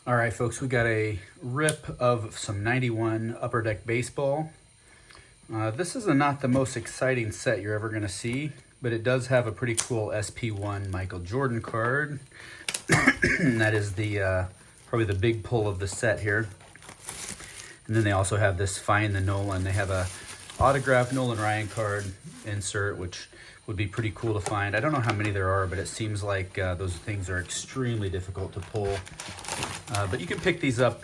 All right, folks, we got a rip of some 91 Upper Deck Baseball. This is not the most exciting set you're ever going to see, but it does have a pretty cool SP1 Michael Jordan card. And that is the probably the big pull of the set here. And then they also have this Find the Nolan. They have a autographed Nolan Ryan card insert, which would be pretty cool to find. I don't know how many there are, but it seems like those things are extremely difficult to pull. But you can pick these up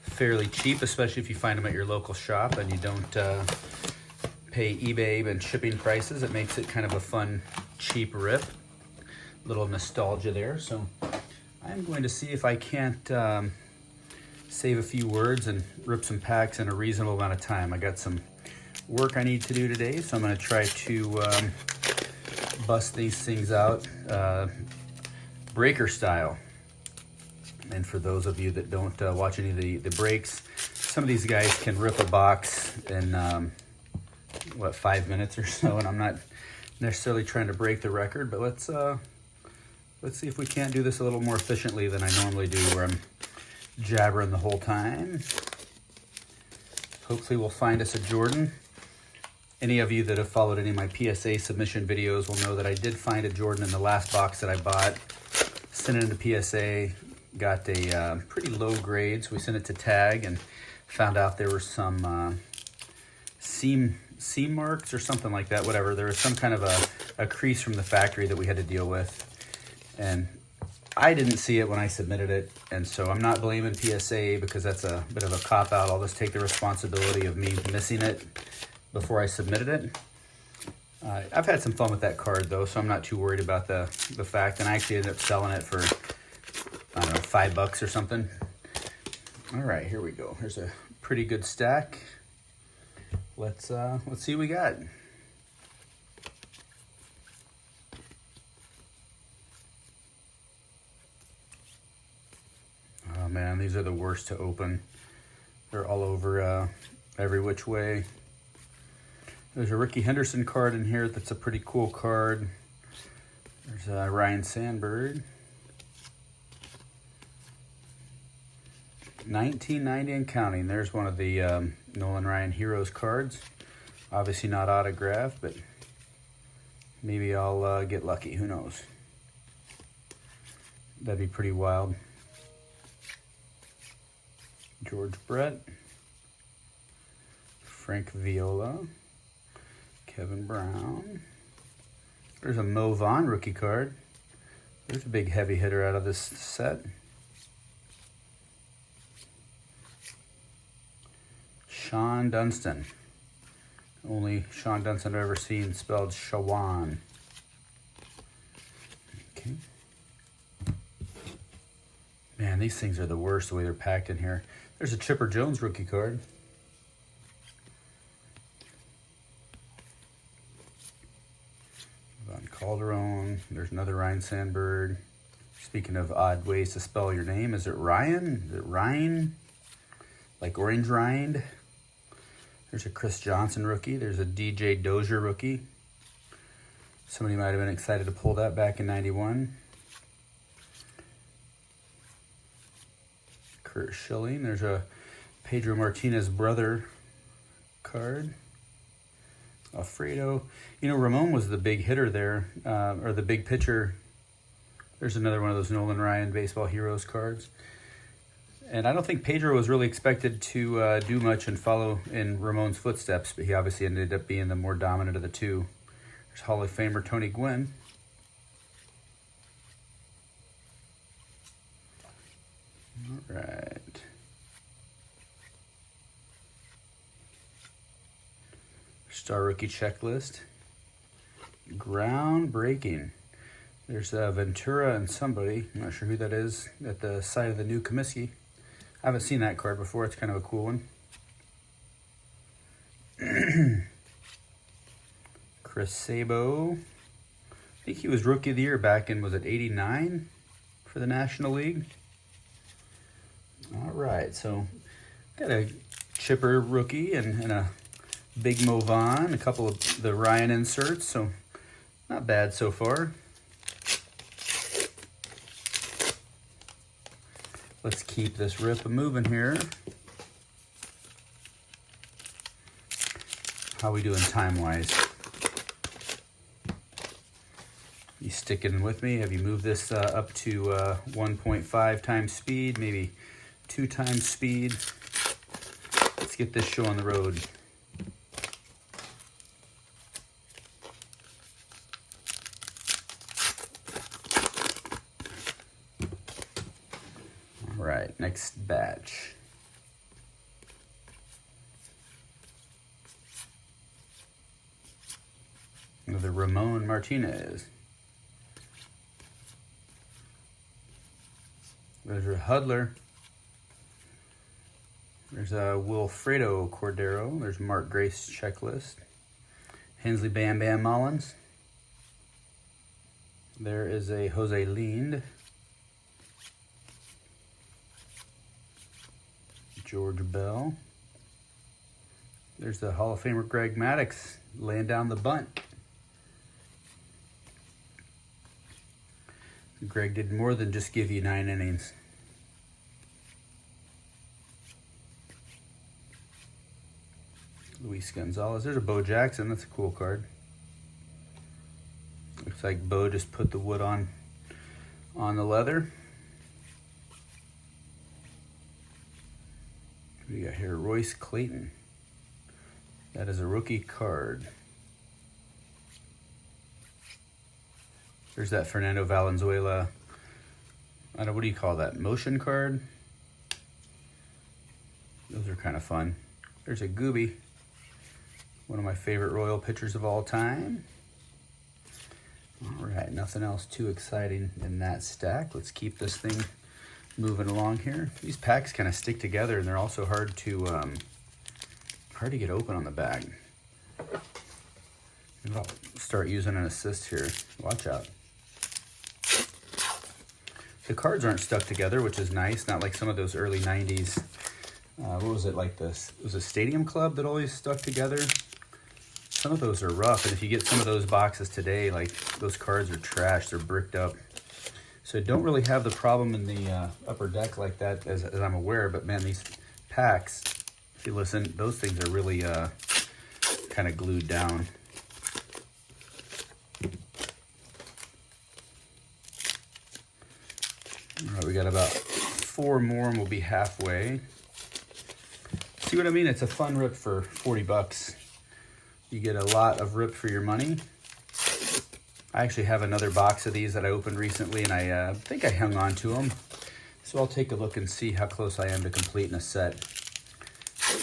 fairly cheap, especially if you find them at your local shop and you don't pay eBay and shipping prices. It makes it kind of a fun, cheap rip. Little nostalgia there. So I'm going to see if I can't save a few words and rip some packs in a reasonable amount of time. I got some work I need to do today, so I'm going to try to bust these things out breaker style. And for those of you that don't watch any of the breaks, some of these guys can rip a box in, 5 minutes or so, and I'm not necessarily trying to break the record, but let's see if we can't do this a little more efficiently than I normally do, where I'm jabbering the whole time. Hopefully we'll find us a Jordan. Any of you that have followed any of my PSA submission videos will know that I did find a Jordan in the last box that I bought. Sent it into PSA. Got a pretty low grade, so we sent it to Tag and found out there were some seam marks or something like that, whatever. There was some kind of a crease from the factory that we had to deal with. And I didn't see it when I submitted it, and so I'm not blaming PSA because that's a bit of a cop-out. I'll just take the responsibility of me missing it before I submitted it. I've had some fun with that card, though, so I'm not too worried about the fact. And I actually ended up selling it for, I don't know, $5 or something. All right, here we go. Here's a pretty good stack. Let's see what we got. Oh man, these are the worst to open. They're all over every which way. There's a Rickey Henderson card in here that's a pretty cool card. There's a Ryan Sandberg. 1990 and counting. There's one of the Nolan Ryan Heroes cards. Obviously not autographed, but maybe I'll get lucky. Who knows? That'd be pretty wild. George Brett. Frank Viola. Kevin Brown. There's a Mo Vaughn rookie card. There's a big heavy hitter out of this set. Sean Dunston. Only Sean Dunston I've ever seen spelled Shawan. Okay. Man, these things are the worst the way they're packed in here. There's a Chipper Jones rookie card. Von Calderon. There's another Ryan Sandberg. Speaking of odd ways to spell your name, is it Ryan? Is it Ryan? Like orange rind? There's a Chris Johnson rookie. There's a DJ Dozier rookie. Somebody might have been excited to pull that back in 91. Kurt Schilling. There's a Pedro Martinez brother card. Alfredo. You know, Ramon was the big hitter there, or the big pitcher. There's another one of those Nolan Ryan Baseball Heroes cards. And I don't think Pedro was really expected to do much and follow in Ramon's footsteps, but he obviously ended up being the more dominant of the two. There's Hall of Famer Tony Gwynn. All right. Star Rookie Checklist. Groundbreaking. There's Ventura and somebody, I'm not sure who that is, at the side of the new Comiskey. I haven't seen that card before. It's kind of a cool one. Chris Sabo. I think he was Rookie of the Year back in, was it 89 for the National League? All right, so got a Chipper rookie and a big Mo Vaughn, a couple of the Ryan inserts, so not bad so far. Let's keep this rip moving here. How we doing time-wise? You sticking with me? Have you moved this up to 1.5 times speed, maybe 2 times speed? Let's get this show on the road. All right, next batch. Another Ramon Martinez. There's a Hudler. There's a Wilfredo Cordero. There's Mark Grace checklist. Hensley Bam Bam Mullins. There is a Jose Lind. George Bell. There's the Hall of Famer Greg Maddux laying down the bunt. Greg did more than just give you 9 innings. Luis Gonzalez. There's a Bo Jackson. That's a cool card. Looks like Bo just put the wood on the leather. What do we got here? Royce Clayton. That is a rookie card. There's that Fernando Valenzuela. I don't know, what do you call that? Motion card? Those are kind of fun. There's a Gooby. One of my favorite Royal pitchers of all time. All right, nothing else too exciting in that stack. Let's keep this thing moving along here. These packs kind of stick together, and they're also hard to get open on the bag. Maybe I'll start using an assist here. Watch out. The cards aren't stuck together, which is nice. Not like some of those early 90s. What was it like this? It was a Stadium Club that always stuck together. Some of those are rough, and if you get some of those boxes today, like those cards are trash. They're bricked up. So I don't really have the problem in the upper deck like that as I'm aware, but man, these packs, if you listen, those things are really kind of glued down. All right, we got about 4 more and we'll be halfway. See what I mean? It's a fun rip for 40 bucks. You get a lot of rip for your money. I actually have another box of these that I opened recently, and I think I hung on to them. So I'll take a look and see how close I am to completing a set.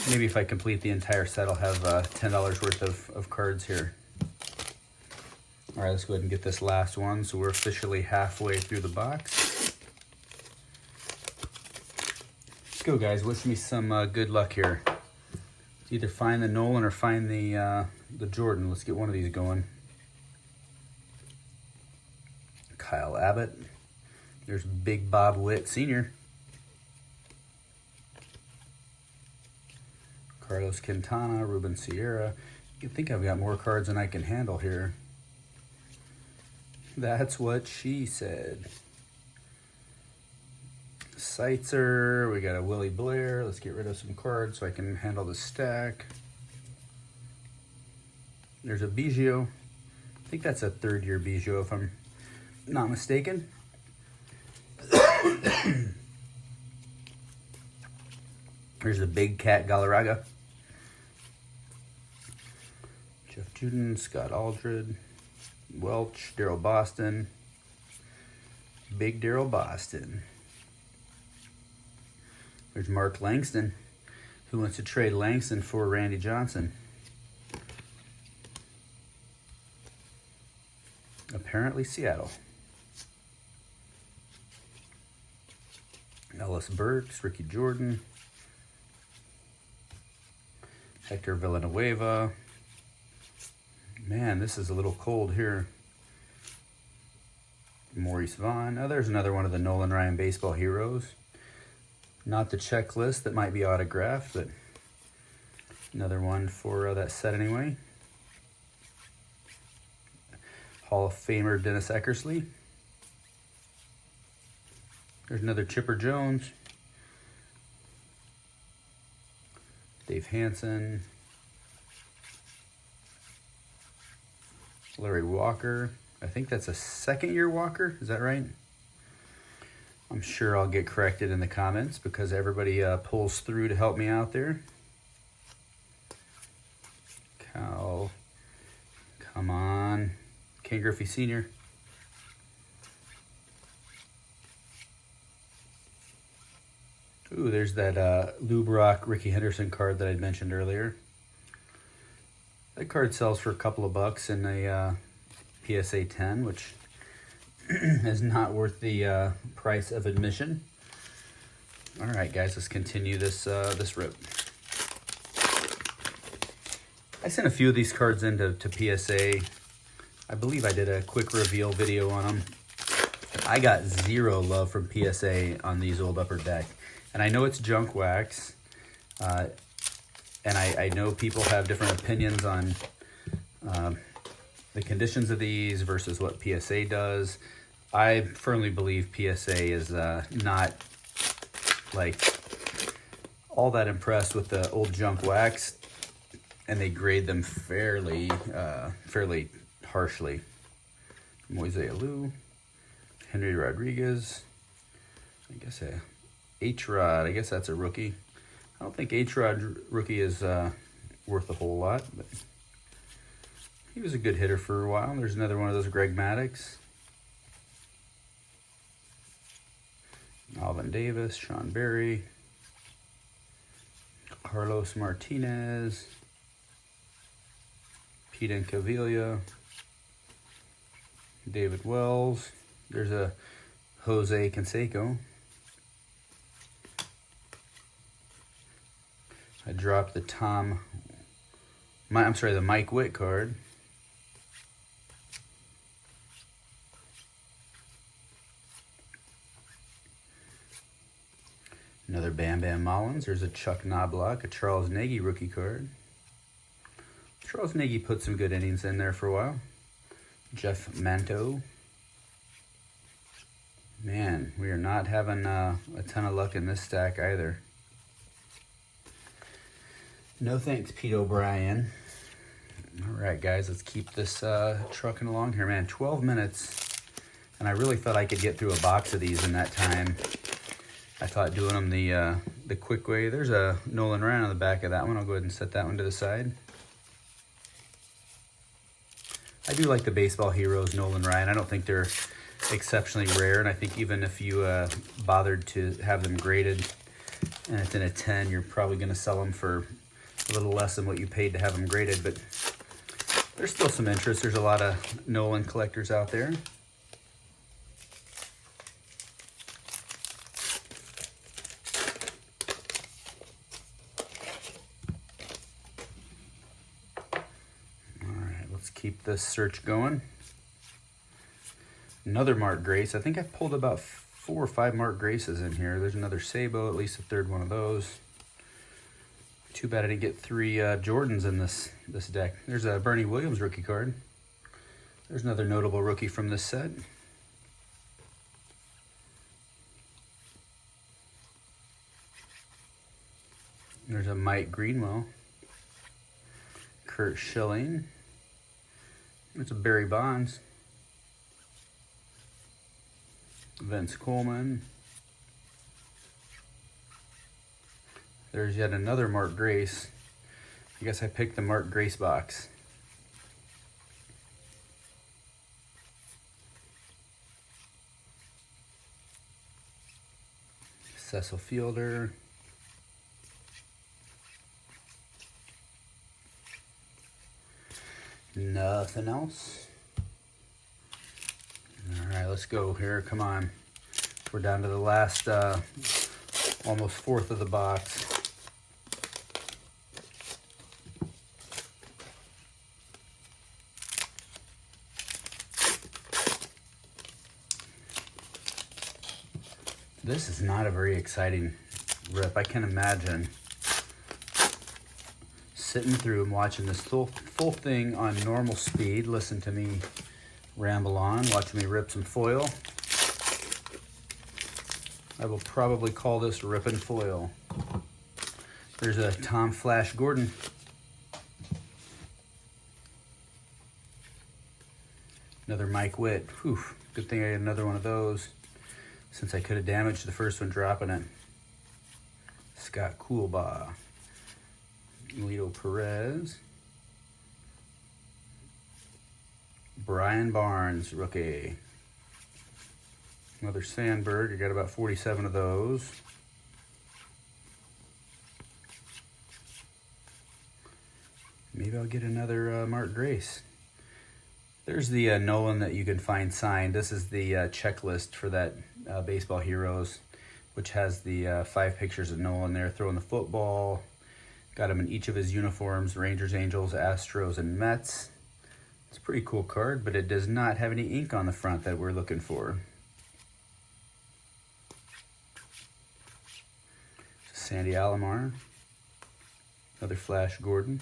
Maybe if I complete the entire set, I'll have $10 worth of cards here. All right, let's go ahead and get this last one. So we're officially halfway through the box. Let's go, guys. Wish me some good luck here. Either find the Nolan or find the Jordan. Let's get one of these going. Kyle Abbott. There's Big Bob Witt Sr. Carlos Quintana, Ruben Sierra. You think I've got more cards than I can handle here. That's what she said. Seitzer, we got a Willie Blair. Let's get rid of some cards so I can handle the stack. There's a Biggio. I think that's a 3rd-year Biggio if I'm not mistaken. There's a Big Cat Galarraga. Jeff Juden, Scott Aldred, Welch, Daryl Boston. Big Daryl Boston. There's Mark Langston. Who wants to trade Langston for Randy Johnson? Apparently Seattle. Ellis Burks, Ricky Jordan. Hector Villanueva. Man, this is a little cold here. Maurice Vaughn. Oh, there's another one of the Nolan Ryan baseball heroes. Not the checklist that might be autographed, but another one for that set anyway. Hall of Famer Dennis Eckersley. There's another Chipper Jones. Dave Hansen. Larry Walker. I think that's a second-year Walker. Is that right? I'm sure I'll get corrected in the comments because everybody pulls through to help me out there. Cal. Come on. Ken Griffey Sr. Ooh, there's that Lou Brock Rickey Henderson card that I mentioned earlier. That card sells for a couple of bucks in a PSA 10, which is not worth the price of admission. All right, guys, let's continue this this rip. I sent a few of these cards into PSA. I believe I did a quick reveal video on them. I got zero love from PSA on these old Upper Deck. And I know it's junk wax, and I know people have different opinions on the conditions of these versus what PSA does. I firmly believe PSA is not like all that impressed with the old junk wax, and they grade them fairly harshly. Moise Alou, Henry Rodriguez, I guess H-Rod, I guess that's a rookie. I don't think H-Rod rookie is worth a whole lot, but he was a good hitter for a while. There's another one of those Greg Maddux. Alvin Davis, Sean Berry, Carlos Martinez, Pete Incaviglia, David Wells. There's a Jose Canseco. I dropped the the Mike Witt card. Another Bam Bam Mullins. There's a Chuck Knobloch, a Charles Nagy rookie card. Charles Nagy put some good innings in there for a while. Jeff Manto. Man, we are not having a ton of luck in this stack either. No thanks, Pete O'Brien. All right, guys, let's keep this trucking along here, man. 12 minutes, and I really thought I could get through a box of these in that time. I thought doing them the quick way. There's a Nolan Ryan on the back of that one. I'll go ahead and set that one to the side. I do like the Baseball Heroes Nolan Ryan. I don't think they're exceptionally rare, and I think even if you bothered to have them graded and it's in a 10, you're probably going to sell them for a little less than what you paid to have them graded, but there's still some interest. There's a lot of Nolan collectors out there. All right, let's keep this search going. Another Mark Grace. I think I've pulled about 4 or 5 Mark Graces in here. There's another Sabo, at least a third one of those. Too bad I didn't get 3 Jordans in this deck. There's a Bernie Williams rookie card. There's another notable rookie from this set. There's a Mike Greenwell. Kurt Schilling. There's a Barry Bonds. Vince Coleman. There's yet another Mark Grace. I guess I picked the Mark Grace box. Cecil Fielder. Nothing else. All right, let's go here. Come on. We're down to the last almost fourth of the box. This is not a very exciting rip. I can imagine sitting through and watching this full thing on normal speed. Listen to me ramble on, watching me rip some foil. I will probably call this ripping foil. There's a Tom Flash Gordon. Another Mike Witt. Whew, good thing I got another one of those, since I could have damaged the first one dropping it. Scott Coolbaugh. Lito Perez. Brian Barnes, rookie. Another Sandberg. I got about 47 of those. Maybe I'll get another Mark Grace. There's the Nolan that you can find signed. This is the checklist for that Baseball Heroes, which has the 5 pictures of Nolan there throwing the football. Got him in each of his uniforms: Rangers, Angels, Astros, and Mets. It's a pretty cool card, but it does not have any ink on the front that we're looking for. Sandy Alomar. Another Flash Gordon.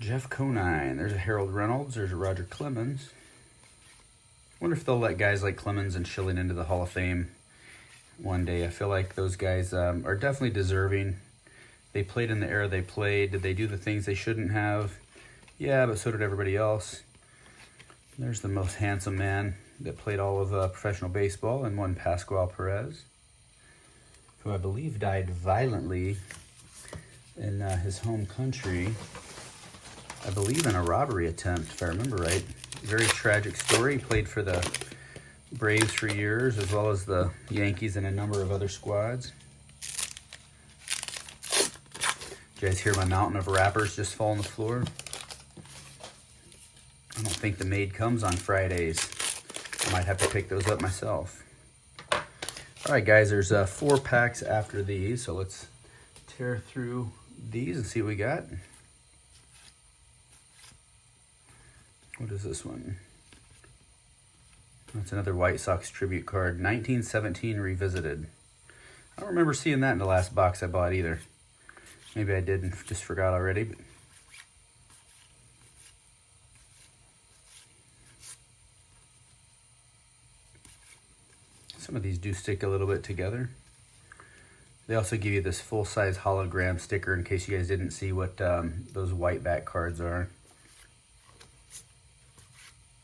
Jeff Conine. There's a Harold Reynolds. There's a Roger Clemens. Wonder if they'll let guys like Clemens and Schilling into the Hall of Fame one day. I feel like those guys are definitely deserving. They played in the era they played. Did they do the things they shouldn't have? Yeah, but so did everybody else. There's the most handsome man that played all of professional baseball, and one Pascual Perez, who I believe died violently in his home country. I believe in a robbery attempt, if I remember right. Very tragic story. He played for the Braves for years, as well as the Yankees and a number of other squads. Did you guys hear my mountain of wrappers just fall on the floor? I don't think the maid comes on Fridays. I might have to pick those up myself. All right, guys, there's 4 packs after these, so let's tear through these and see what we got. What is this one? That's another White Sox tribute card, 1917 Revisited. I don't remember seeing that in the last box I bought either. Maybe I did and just forgot already. But some of these do stick a little bit together. They also give you this full-size hologram sticker in case you guys didn't see what those white back cards are.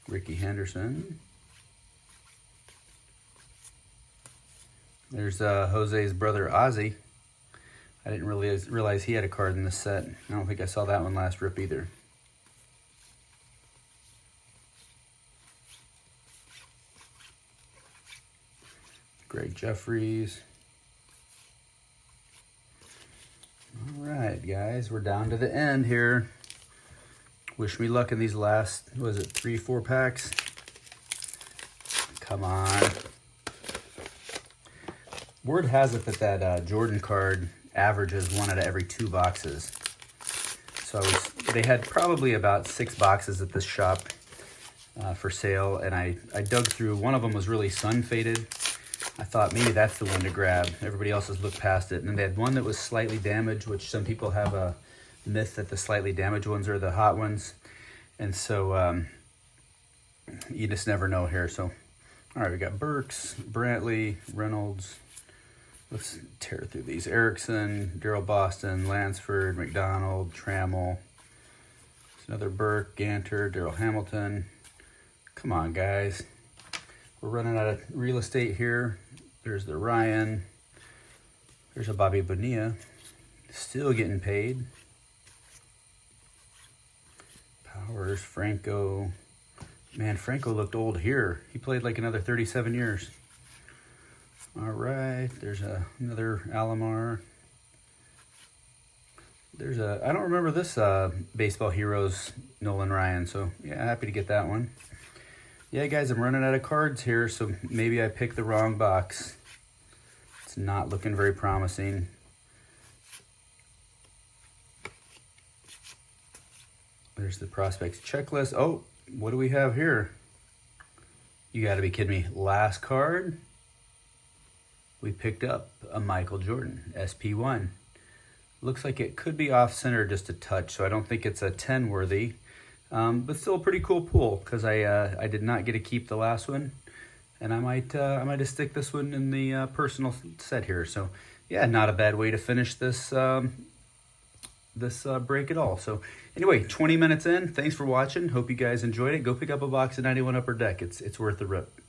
Rickey Henderson. There's Jose's brother Ozzy. I didn't realize he had a card in this set. I don't think I saw that one last rip either. Greg Jeffries. All right, guys, we're down to the end here. Wish me luck in these last, was it 3-4 packs? Come on. Word has it that Jordan card averages 1 out of every 2 boxes. So they had probably about 6 boxes at this shop for sale, and I dug through. One of them was really sun faded. I thought maybe that's the one to grab. Everybody else has looked past it. And they had one that was slightly damaged, which some people have a myth that the slightly damaged ones are the hot ones. And so you just never know here. So, all right, we got Burks, Brantley, Reynolds. Let's tear through these. Erickson, Daryl Boston, Lansford, McDonald, Trammell. There's another Burke, Ganter, Daryl Hamilton. Come on, guys. We're running out of real estate here. There's the Ryan. There's a Bobby Bonilla. Still getting paid. Powers, Franco. Man, Franco looked old here. He played like another 37 years. All right, there's another Alomar. There's I don't remember this Baseball Heroes Nolan Ryan, so yeah, happy to get that one. Yeah, guys, I'm running out of cards here, so maybe I picked the wrong box. It's not looking very promising. There's the prospects checklist. Oh, what do we have here? You got to be kidding me. Last card, we picked up a Michael Jordan, SP1. Looks like it could be off-center just a touch, so I don't think it's a 10 worthy. But still a pretty cool pull, because I did not get to keep the last one, and I might just stick this one in the personal set here. So yeah, not a bad way to finish this break at all. So anyway, 20 minutes in. Thanks for watching. Hope you guys enjoyed it. Go pick up a box of 91 Upper Deck. It's worth the rip.